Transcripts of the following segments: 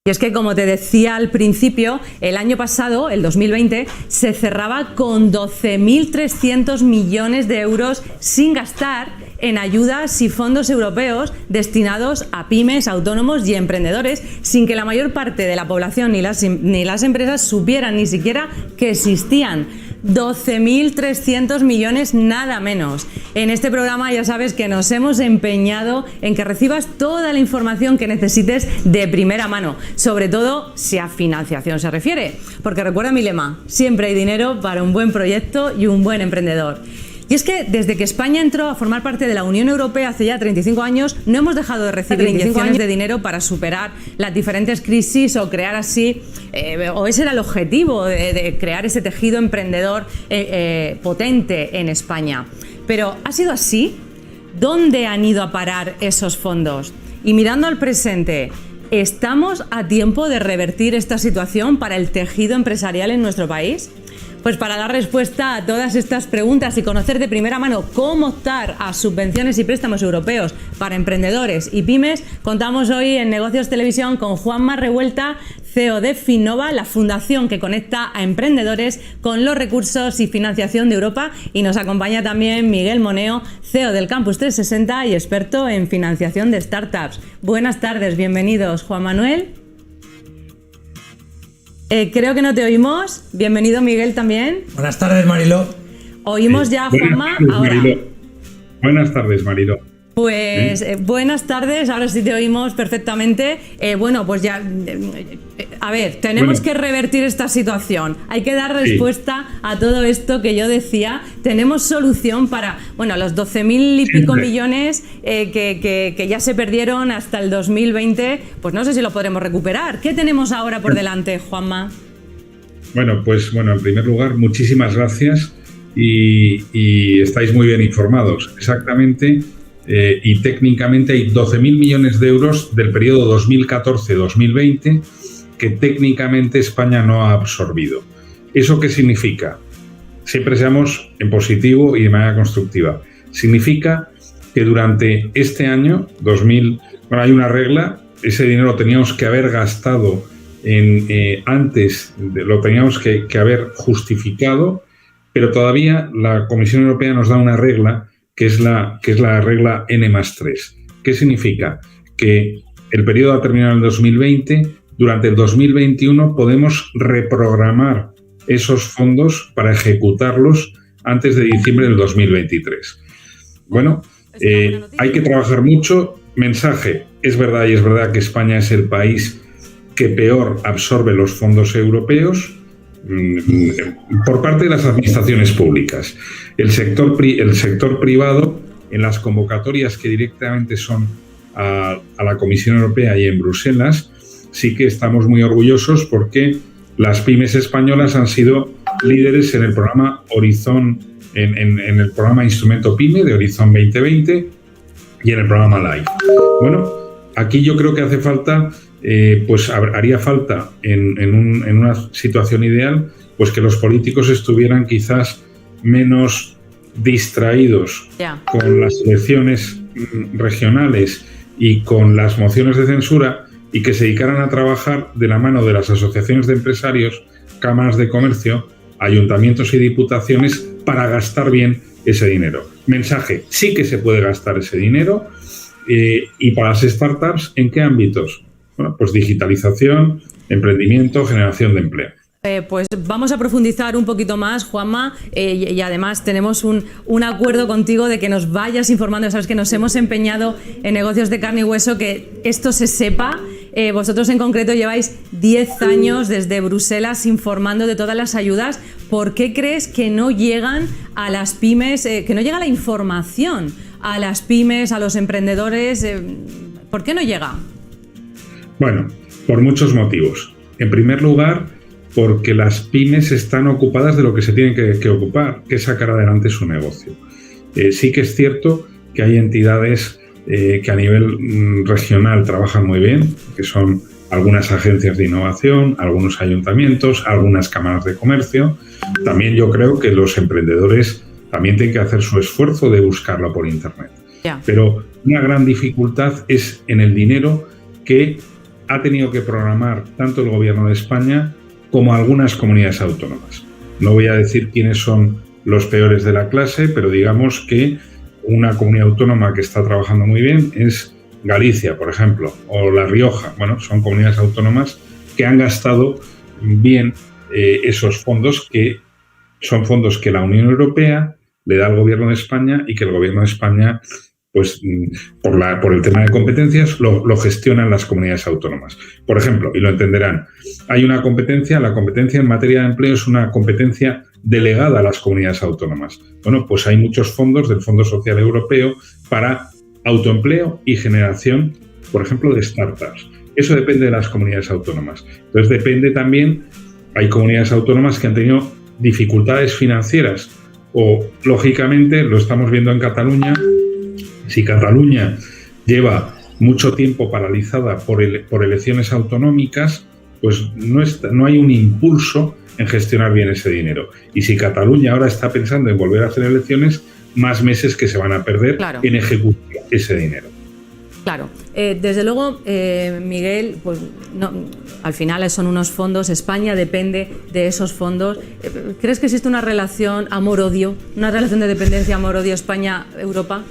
Y es que, como te decía al principio, el año pasado, el 2020, se cerraba con 12.300 millones de euros sin gastar en ayudas y fondos europeos destinados a pymes, autónomos y emprendedores, sin que la mayor parte de la población ni las empresas supieran ni siquiera que existían. 12.300 millones, nada menos. En este programa ya sabes que nos hemos empeñado en que recibas toda la información que necesites de primera mano, sobre todo si a financiación se refiere, porque recuerda mi lema: siempre hay dinero para un buen proyecto y un buen emprendedor. Y es que desde que España entró a formar parte de la Unión Europea hace ya 35 años, no hemos dejado de recibir inyecciones de dinero para superar las diferentes crisis o crear así, o ese era el objetivo de crear ese tejido emprendedor potente en España. Pero ¿ha sido así? ¿Dónde han ido a parar esos fondos? Y mirando al presente, ¿estamos a tiempo de revertir esta situación para el tejido empresarial en nuestro país? Pues para dar respuesta a todas estas preguntas y conocer de primera mano cómo optar a subvenciones y préstamos europeos para emprendedores y pymes, contamos hoy en Negocios Televisión con Juanma Revuelta, CEO de Finnova, la fundación que conecta a emprendedores con los recursos y financiación de Europa, y nos acompaña también Miguel Moneo, CEO del Campus 360 y experto en financiación de startups. Buenas tardes, bienvenidos. Juan Manuel. Creo que no te oímos. Bienvenido, Miguel, también. Buenas tardes, Mariló. Oímos ya, Juanma, ahora. Buenas tardes, Mariló. Pues buenas tardes, ahora sí te oímos perfectamente. Bueno, pues ya, a ver, tenemos que revertir esta situación. Hay que dar respuesta a todo esto que yo decía. Tenemos solución para, bueno, los 12.000 y pico millones que ya se perdieron hasta el 2020. Pues no sé si lo podremos recuperar. ¿Qué tenemos ahora por delante, Juanma? Bueno, pues en primer lugar, muchísimas gracias y estáis muy bien informados. Exactamente. Y técnicamente hay 12.000 millones de euros del periodo 2014-2020 que técnicamente España no ha absorbido. ¿Eso qué significa? Siempre seamos en positivo y de manera constructiva. Significa que durante este año, hay una regla, ese dinero lo teníamos que haber gastado antes, lo teníamos que haber justificado, pero todavía la Comisión Europea nos da una regla que es la regla N+3. ¿Qué significa? Que el periodo ha terminado en el 2020, durante el 2021 podemos reprogramar esos fondos para ejecutarlos antes de diciembre del 2023. Bueno, hay que trabajar mucho. Mensaje, es verdad que España es el país que peor absorbe los fondos europeos por parte de las administraciones públicas. El sector privado, en las convocatorias que directamente son a la Comisión Europea y en Bruselas, sí que estamos muy orgullosos porque las pymes españolas han sido líderes en el programa Horizon, en el programa Instrumento Pyme de Horizon 2020 y en el programa LIFE. Bueno, aquí yo creo que hace falta, haría falta en una situación ideal, pues que los políticos estuvieran quizás menos distraídos con las elecciones regionales y con las mociones de censura y que se dedicaran a trabajar de la mano de las asociaciones de empresarios, cámaras de comercio, ayuntamientos y diputaciones para gastar bien ese dinero. Mensaje, sí que se puede gastar ese dinero y para las startups, ¿en qué ámbitos? Bueno, pues digitalización, emprendimiento, generación de empleo. Pues vamos a profundizar un poquito más, Juanma, y además tenemos un acuerdo contigo de que nos vayas informando. Sabes que nos hemos empeñado en Negocios de Carne y Hueso que esto se sepa. Vosotros en concreto lleváis 10 años desde Bruselas informando de todas las ayudas. ¿Por qué crees que no llegan a las pymes, que no llega la información a las pymes, a los emprendedores? ¿Por qué no llega? Bueno, por muchos motivos. En primer lugar, porque las pymes están ocupadas de lo que se tienen que ocupar, que es sacar adelante su negocio. Sí que es cierto que hay entidades que a nivel regional trabajan muy bien, que son algunas agencias de innovación, algunos ayuntamientos, algunas cámaras de comercio. También yo creo que los emprendedores también tienen que hacer su esfuerzo de buscarlo por Internet. Pero una gran dificultad es en el dinero que ha tenido que programar tanto el Gobierno de España como algunas comunidades autónomas. No voy a decir quiénes son los peores de la clase, pero digamos que una comunidad autónoma que está trabajando muy bien es Galicia, por ejemplo, o La Rioja. Bueno, son comunidades autónomas que han gastado bien esos fondos, que son fondos que la Unión Europea le da al Gobierno de España y que el Gobierno de España, pues por el tema de competencias, lo gestionan las comunidades autónomas. Por ejemplo, y lo entenderán, hay una competencia, la competencia en materia de empleo es una competencia delegada a las comunidades autónomas. Bueno, pues hay muchos fondos del Fondo Social Europeo para autoempleo y generación, por ejemplo, de startups. Eso depende de las comunidades autónomas. Entonces depende también, hay comunidades autónomas que han tenido dificultades financieras o, lógicamente, lo estamos viendo en Cataluña. Si Cataluña lleva mucho tiempo paralizada por elecciones autonómicas, pues no hay un impulso en gestionar bien ese dinero. Y si Cataluña ahora está pensando en volver a hacer elecciones, más meses que se van a perder en ejecutar ese dinero. Claro. Desde luego, Miguel, pues no, al final son unos fondos, España depende de esos fondos. ¿Crees que existe una relación amor-odio, una relación de dependencia amor-odio España-Europa?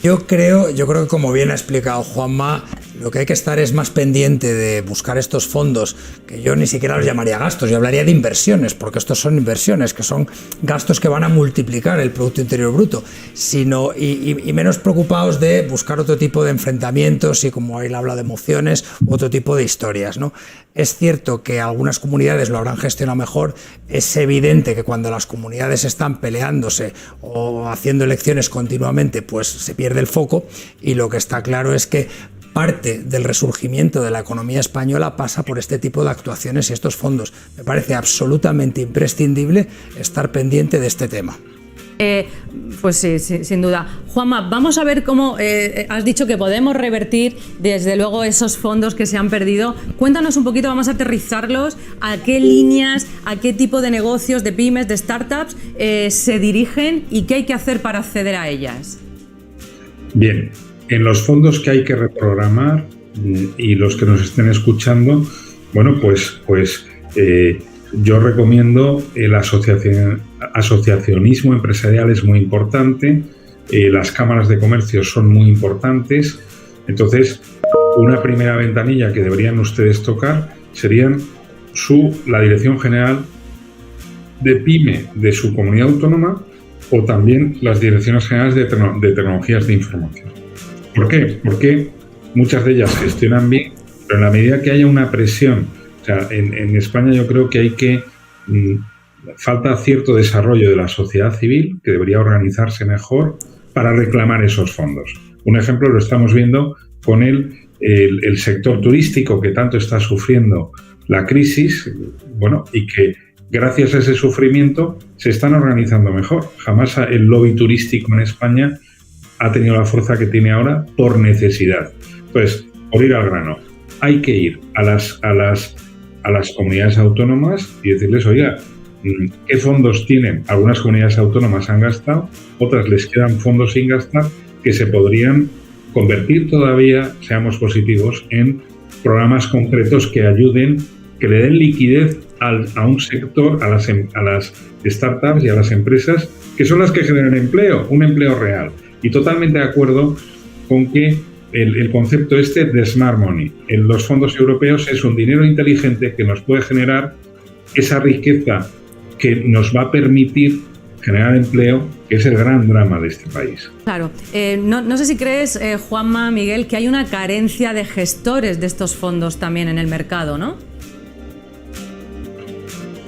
Yo creo que, como bien ha explicado Juanma, lo que hay que estar es más pendiente de buscar estos fondos, que yo ni siquiera los llamaría gastos, yo hablaría de inversiones, porque estos son inversiones, que son gastos que van a multiplicar el Producto Interior Bruto, y menos preocupados de buscar otro tipo de enfrentamientos y, como él habla de emociones, otro tipo de historias, ¿no? Es cierto que algunas comunidades lo habrán gestionado mejor, es evidente que cuando las comunidades están peleándose o haciendo elecciones continuamente, pues se pierde el foco, y lo que está claro es que parte del resurgimiento de la economía española pasa por este tipo de actuaciones y estos fondos. Me parece absolutamente imprescindible estar pendiente de este tema. Pues sí, sin duda. Juanma, vamos a ver cómo has dicho que podemos revertir desde luego esos fondos que se han perdido. Cuéntanos un poquito, vamos a aterrizarlos, a qué líneas, a qué tipo de negocios, de pymes, de startups se dirigen y qué hay que hacer para acceder a ellas. Bien, en los fondos que hay que reprogramar, y los que nos estén escuchando, bueno, pues yo recomiendo el asociacionismo empresarial, es muy importante, las cámaras de comercio son muy importantes. Entonces, una primera ventanilla que deberían ustedes tocar serían la Dirección General de PYME de su comunidad autónoma, o también las Direcciones Generales de Tecnologías de Información. ¿Por qué? Porque muchas de ellas gestionan bien, pero en la medida que haya una presión, o sea, en España yo creo que falta cierto desarrollo de la sociedad civil, que debería organizarse mejor para reclamar esos fondos. Un ejemplo lo estamos viendo con el sector turístico, que tanto está sufriendo la crisis, bueno, y que gracias a ese sufrimiento se están organizando mejor. Jamás el lobby turístico en España ha tenido la fuerza que tiene ahora por necesidad. Entonces, por ir al grano, hay que ir a las comunidades autónomas y decirles, oiga, ¿qué fondos tienen? Algunas comunidades autónomas han gastado, otras les quedan fondos sin gastar que se podrían convertir todavía, seamos positivos, en programas concretos que ayuden, que le den liquidez a un sector, a las startups y a las empresas, que son las que generan empleo, un empleo real. Y totalmente de acuerdo con que el concepto de Smart Money en los fondos europeos es un dinero inteligente que nos puede generar esa riqueza que nos va a permitir generar empleo, que es el gran drama de este país. Claro. No sé si crees, Juanma, Miguel, que hay una carencia de gestores de estos fondos también en el mercado, ¿no?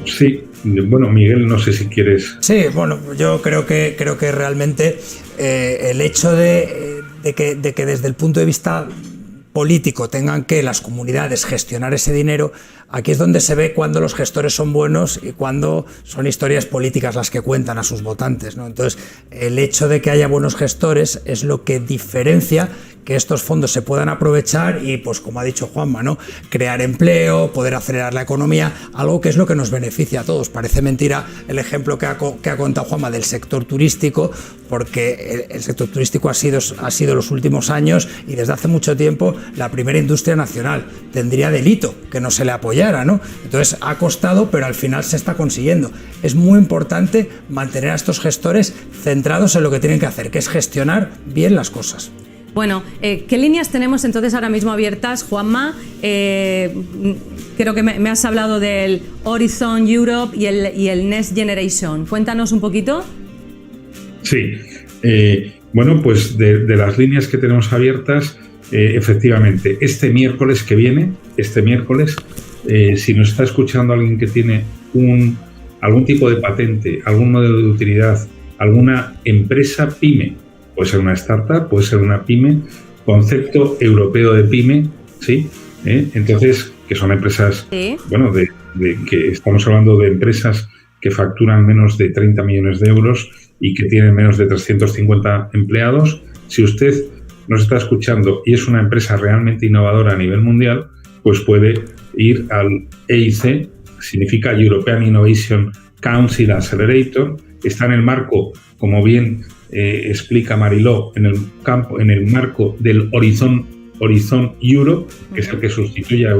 Sí. Bueno, Miguel, no sé si quieres... Sí, bueno, yo creo que realmente el hecho de que desde el punto de vista político tengan que las comunidades gestionar ese dinero, aquí es donde se ve cuando los gestores son buenos y cuando son historias políticas las que cuentan a sus votantes, ¿no? Entonces, el hecho de que haya buenos gestores es lo que diferencia que estos fondos se puedan aprovechar y, pues como ha dicho Juanma, ¿no?, crear empleo, poder acelerar la economía, algo que es lo que nos beneficia a todos. Parece mentira el ejemplo que ha contado Juanma del sector turístico, porque el sector turístico ha sido los últimos años y desde hace mucho tiempo la primera industria nacional. Tendría delito que no se le apoyara, ¿no? Entonces ha costado, pero al final se está consiguiendo. Es muy importante mantener a estos gestores centrados en lo que tienen que hacer, que es gestionar bien las cosas. Bueno, ¿qué líneas tenemos entonces ahora mismo abiertas, Juanma? Creo que me has hablado del Horizon Europe y el Next Generation. Cuéntanos un poquito. Sí, bueno, pues de las líneas que tenemos abiertas, efectivamente, este miércoles que viene, si nos está escuchando alguien que tiene algún tipo de patente, algún modelo de utilidad, alguna empresa pyme, puede ser una startup, puede ser una pyme, concepto europeo de pyme, ¿sí? Entonces, que son empresas, ¿sí? Bueno, que estamos hablando de empresas que facturan menos de 30 millones de euros y que tienen menos de 350 empleados. Si usted nos está escuchando y es una empresa realmente innovadora a nivel mundial, pues puede ir al EIC, significa European Innovation Council Accelerator, está en el marco, como bien explica Mariló, en el marco del Horizon Europe, que es el que sustituye a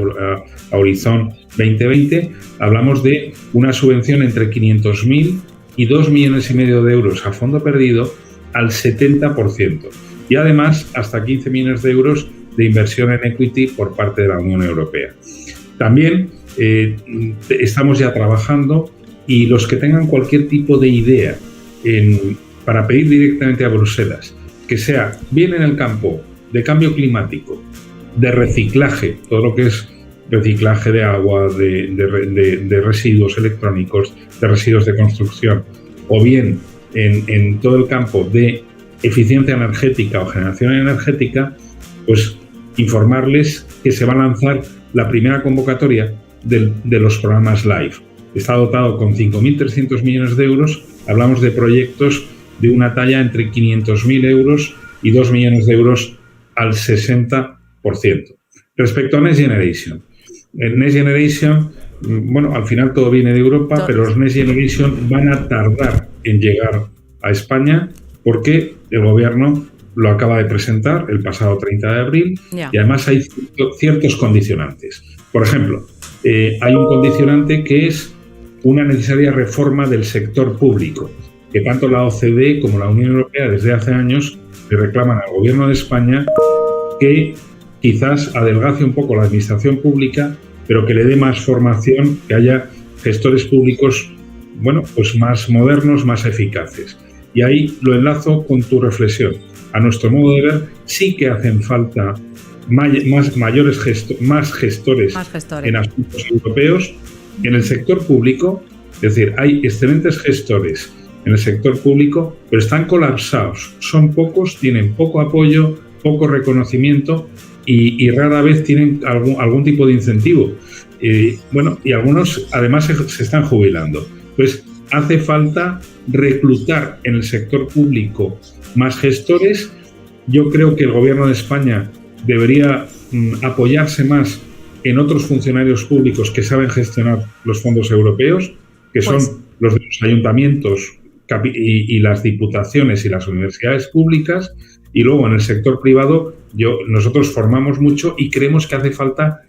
Horizon 2020. Hablamos de una subvención entre 500.000 y 2,5 millones de euros a fondo perdido al 70%. Y además hasta 15 millones de euros de inversión en equity por parte de la Unión Europea. También estamos ya trabajando, y los que tengan cualquier tipo de idea para pedir directamente a Bruselas, que sea bien en el campo de cambio climático, de reciclaje, todo lo que es reciclaje de agua, de residuos electrónicos, de residuos de construcción, o bien en todo el campo de eficiencia energética o generación energética, pues informarles que se va a lanzar la primera convocatoria de los programas LIFE. Está dotado con 5.300 millones de euros. Hablamos de proyectos de una talla entre 500.000 euros y 2 millones de euros al 60%. Respecto a Next Generation. El Next Generation, bueno, al final todo viene de Europa, pero los Next Generation van a tardar en llegar a España porque el gobierno lo acaba de presentar el pasado 30 de abril y además hay ciertos condicionantes. Por ejemplo, hay un condicionante que es una necesaria reforma del sector público, que tanto la OCDE como la Unión Europea desde hace años le reclaman al gobierno de España que quizás adelgace un poco la administración pública, pero que le dé más formación, que haya gestores públicos, bueno, pues más modernos, más eficaces. Y ahí lo enlazo con tu reflexión. A nuestro modo de ver, sí que hacen falta más gestores en asuntos europeos. En el sector público, es decir, hay excelentes gestores en el sector público, pero están colapsados. Son pocos, tienen poco apoyo, poco reconocimiento y rara vez tienen algún tipo de incentivo. Bueno, y algunos además se están jubilando. Pues hace falta reclutar en el sector público más gestores. Yo creo que el gobierno de España debería apoyarse más en otros funcionarios públicos que saben gestionar los fondos europeos, que son los de los ayuntamientos y las diputaciones y las universidades públicas, y luego en el sector privado nosotros formamos mucho y creemos que hace falta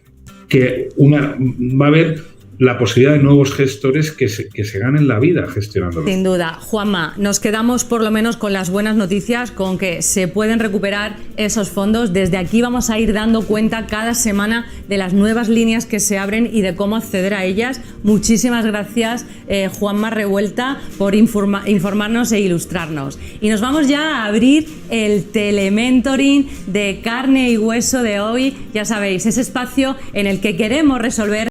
va a haber la posibilidad de nuevos gestores que se ganen la vida gestionándolo. Sin duda. Juanma, nos quedamos por lo menos con las buenas noticias, con que se pueden recuperar esos fondos. Desde aquí vamos a ir dando cuenta cada semana de las nuevas líneas que se abren y de cómo acceder a ellas. Muchísimas gracias, Juanma Revuelta, por informarnos e ilustrarnos. Y nos vamos ya a abrir el telementoring de carne y hueso de hoy. Ya sabéis, ese espacio en el que queremos resolver